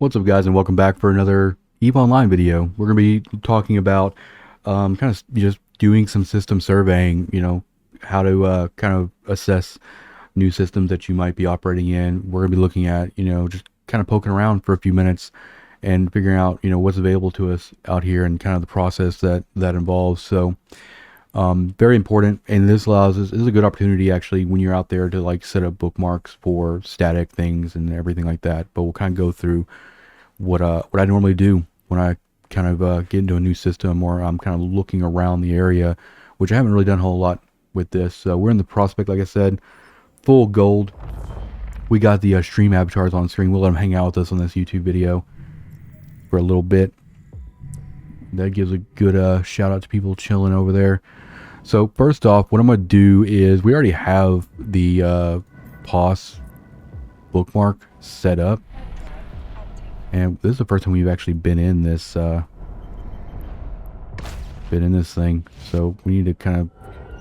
What's up, guys, and welcome back for another EVE Online video. We're going to be talking about kind of just doing some system surveying, how to kind of assess new systems that you might be operating in. We're going to be looking at, just kind of poking around for a few minutes and figuring out, what's available to us out here and kind of the process that involves. So, very important, and this this is a good opportunity actually when you're out there to like set up bookmarks for static things and everything like that. But we'll kind of go through what I normally do when I kind of get into a new system or I'm kind of looking around the area, which I haven't really done a whole lot with this. So we're in the prospect, like I said, full gold. We got the stream avatars on screen. We'll let them hang out with us on this YouTube video for a little bit. That gives a good shout out to people chilling over there. So first off, what I'm going to do is we already have the POS bookmark set up. And this is the first time we've actually been in this thing. So we need to kind of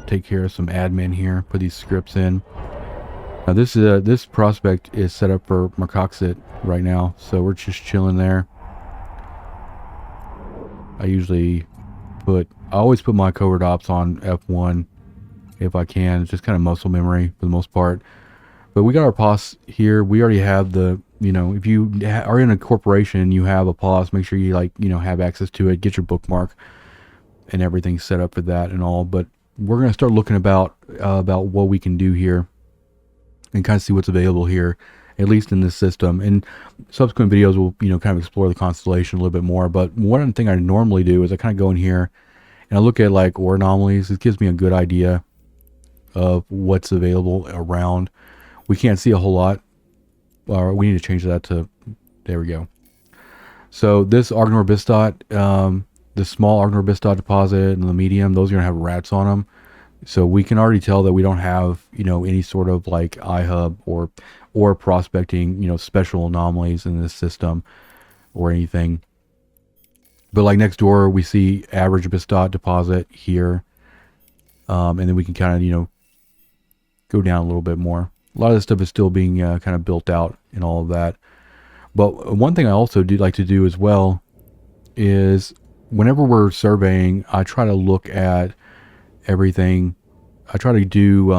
take care of some admin here, put these scripts in. Now this prospect is set up for Marcoxit right now, so we're just chilling there. I always put my covert ops on F1 if I can. It's just kind of muscle memory for the most part. But we got our POS here. We already have the, if you are in a corporation, you have a POS, make sure you have access to it, get your bookmark and everything set up for that and all. But we're going to start looking about what we can do here and kind of see what's available here, at least in this system. And subsequent videos will, kind of explore the constellation a little bit more. But one thing I normally do is I kind of go in here and I look at like OR anomalies. It gives me a good idea of what's available around. We can't see a whole lot. We need to change that to, there we go. So this Argnor Bistot, the small Argnor Bistot deposit and the medium, those are going to have rats on them. So we can already tell that we don't have, any sort of like iHub or prospecting, special anomalies in this system or anything. But like next door, we see average Bistot deposit here. And then we can kind of, go down a little bit more. A lot of this stuff is still being kind of built out and all of that. But one thing I also do like to do as well is whenever we're surveying, I try to look at everything. I try to do,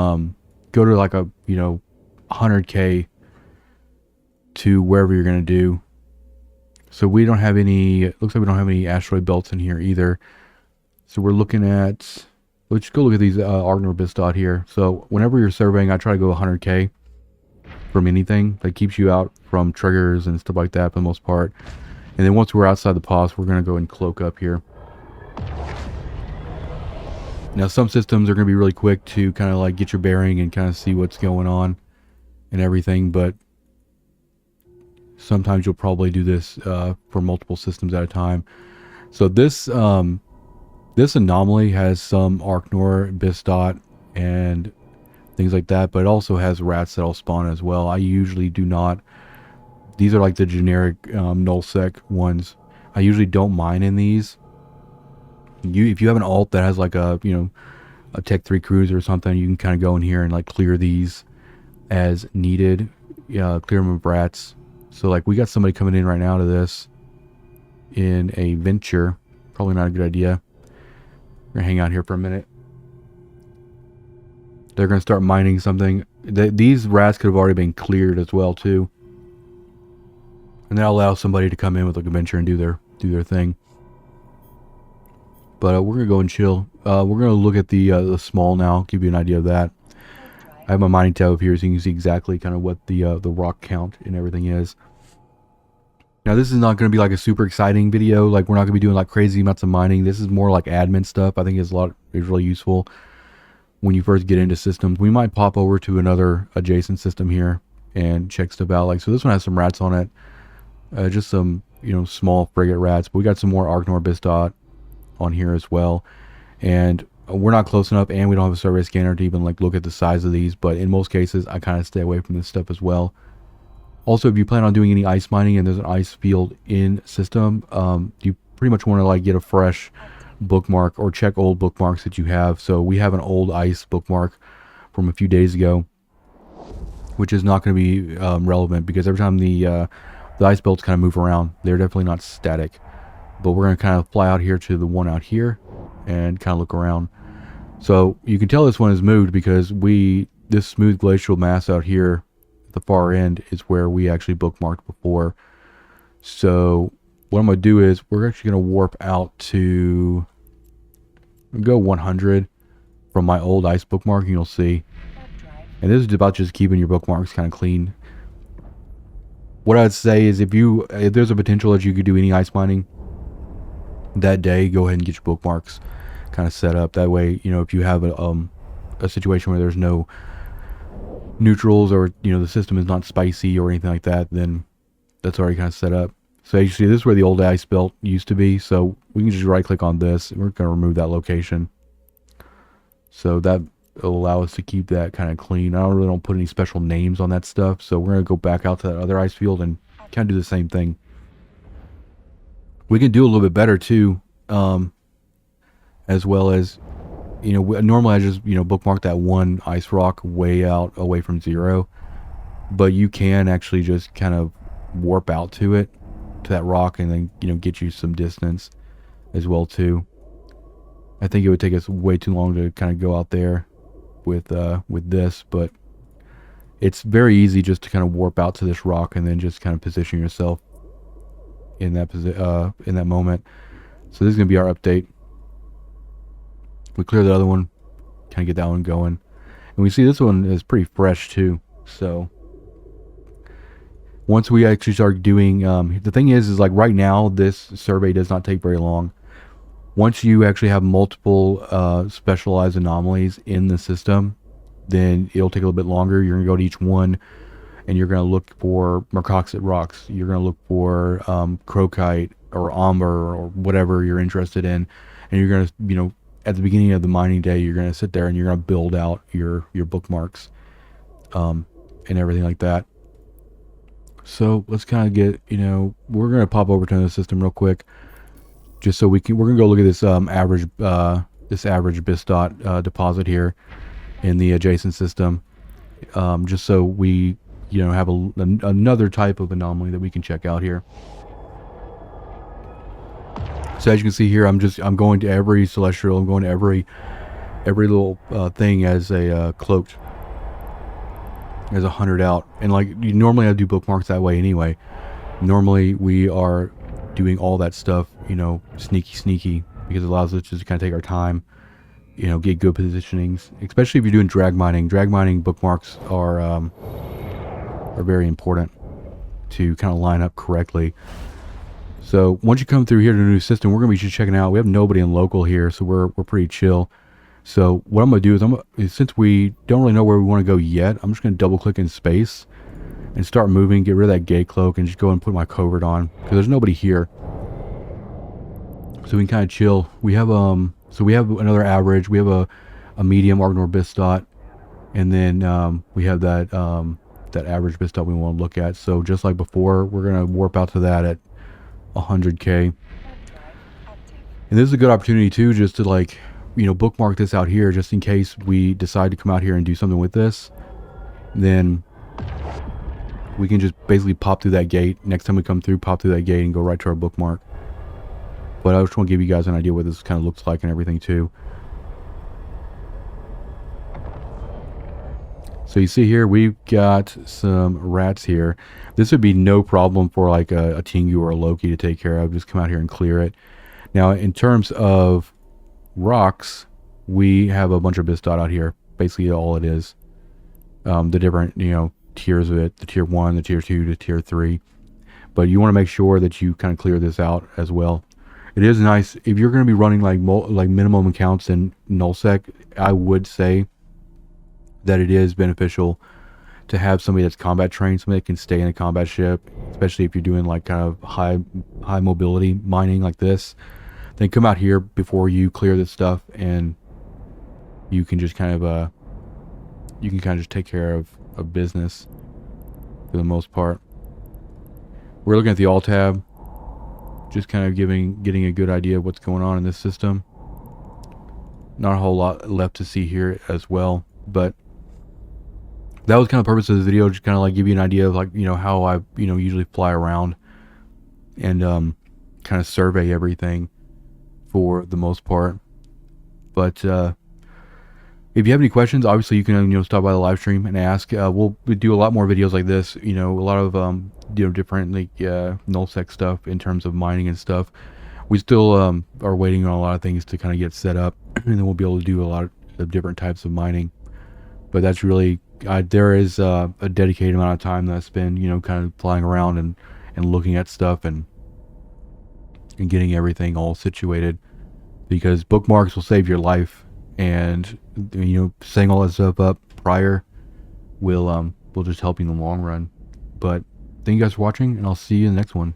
go to like a, 100K to wherever you're going to do. So we don't have any, it looks like we don't have any asteroid belts in here either. So we're looking at, let's go look at these Argnor Bistot here. So whenever you're surveying, I try to go 100K from anything that keeps you out from triggers and stuff like that for the most part. And then once we're outside the POS, we're going to go and cloak up here. Now some systems are going to be really quick to kind of like get your bearing and kind of see what's going on and everything. But sometimes you'll probably do this for multiple systems at a time. So this anomaly has some Argnor Bistot and things like that, but it also has rats that'll spawn as well. I usually do not. These are like the generic Null-Sec ones. I usually don't mine in these. If you have an alt that has like a a Tech 3 cruiser or something, you can kind of go in here and like clear these as needed. Clear them of rats. So like we got somebody coming in right now to this in a venture. Probably not a good idea. We're gonna hang out here for a minute. They're gonna start mining something. These rats could have already been cleared as well too, and that'll allow somebody to come in with like a venture and do their thing. But we're gonna go and chill. We're gonna look at the small now. Give you an idea of that. I have my mining tab up here, so you can see exactly kind of what the rock count and everything is. Now this is not going to be like a super exciting video. Like we're not going to be doing like crazy amounts of mining. This is more like admin stuff. I think is really useful when you first get into systems. We might pop over to another adjacent system here and check stuff out. Like so, this one has some rats on it, just some small frigate rats. But we got some more Argnor Bistot on here as well, and we're not close enough, and we don't have a survey scanner to even like look at the size of these. But in most cases, I kind of stay away from this stuff as well. Also, if you plan on doing any ice mining and there's an ice field in system, you pretty much want to like get a fresh bookmark or check old bookmarks that you have. So we have an old ice bookmark from a few days ago, which is not going to be relevant because every time the the ice belts kind of move around. They're definitely not static. But we're going to kind of fly out here to the one out here and kind of look around. So you can tell this one is moved because this smooth glacial mass out here at the far end is where we actually bookmarked before. So what I'm going to do is we're actually going to warp out to go 100 from my old ice bookmark, and you'll see. And this is about just keeping your bookmarks kind of clean. What I'd say is if there's a potential that you could do any ice mining that day, go ahead and get your bookmarks kind of set up. That way, if you have a situation where there's no neutrals, or the system is not spicy or anything like that, then that's already kind of set up. So as you see, this is where the old ice belt used to be. So we can just right click on this and we're going to remove that location. So that will allow us to keep that kind of clean. I don't put any special names on that stuff. So we're going to go back out to that other ice field and kind of do the same thing. We can do a little bit better too, as well as, normally I just, bookmark that one ice rock way out away from 0. But you can actually just kind of warp out to it, to that rock, and then, get you some distance as well too. I think it would take us way too long to kind of go out there with this, but it's very easy just to kind of warp out to this rock and then just kind of position yourself in that moment. So this is going to be our update. We clear the other one, kind of get that one going, and we see this one is pretty fresh too. So once we actually start doing, the thing is like right now this survey does not take very long. Once you actually have multiple specialized anomalies in the system, then it'll take a little bit longer. You're going to go to each one and you're going to look for Mercoxite rocks. You're going to look for crocite or amber or whatever you're interested in. And you're going to, at the beginning of the mining day, you're going to sit there and you're going to build out your bookmarks and everything like that. So let's kind of get, we're going to pop over to the system real quick, just so we're going to go look at this average BISDOT deposit here in the adjacent system, just so we, have another type of anomaly that we can check out here. So as you can see here, I'm going to every celestial, I'm going to every little thing as a cloaked, as 100 out. And like normally I do bookmarks that way anyway. Normally we are doing all that stuff, sneaky, because it allows us to just kind of take our time, get good positionings, especially if you're doing drag mining. Drag mining bookmarks are very important to kind of line up correctly. So once you come through here to the new system, we're going to be just checking out. We have nobody in local here, so we're pretty chill. So what I'm going to do is, since we don't really know where we want to go yet, I'm just going to double click in space and start moving, get rid of that gate cloak, and just go and put my covert on, because there's nobody here. So we can kind of chill. We have another average. We have a medium Argnor BISDOT, and then we have that average BISDOT we want to look at. So just like before, we're going to warp out to that at 100K. And this is a good opportunity too, just to bookmark this out here, just in case we decide to come out here and do something with this. Then we can just basically pop through that gate. Next time we come through, pop through that gate and go right to our bookmark. But I just want to give you guys an idea what this kind of looks like and everything too. So you see here, we've got some rats here. This would be no problem for like a Tengu or a Loki to take care of. Just come out here and clear it. Now, in terms of rocks, we have a bunch of BISDOT out here. Basically all it is. The different, tiers of it. The tier 1, the tier 2, the tier 3. But you want to make sure that you kind of clear this out as well. It is nice. If you're going to be running like minimum accounts in Null-Sec, I would say that it is beneficial to have somebody that's combat trained, somebody that can stay in a combat ship, especially if you're doing like kind of high mobility mining like this. Then come out here before you clear this stuff, and you can just kind of just take care of business for the most part. We're looking at the alt tab, just kind of getting a good idea of what's going on in this system. Not a whole lot left to see here as well, but that was kind of the purpose of this video, just kind of like give you an idea of like, how I, usually fly around and kind of survey everything for the most part. But if you have any questions, obviously you can stop by the live stream and ask. We do a lot more videos like this. A lot of different like Null-Sec stuff in terms of mining and stuff. We still are waiting on a lot of things to kind of get set up, and then we'll be able to do a lot of different types of mining. But that's really there is a dedicated amount of time that I spend kind of flying around and looking at stuff and getting everything all situated, because bookmarks will save your life, and setting all that stuff up prior will just help you in the long run. But thank you guys for watching, and I'll see you in the next one.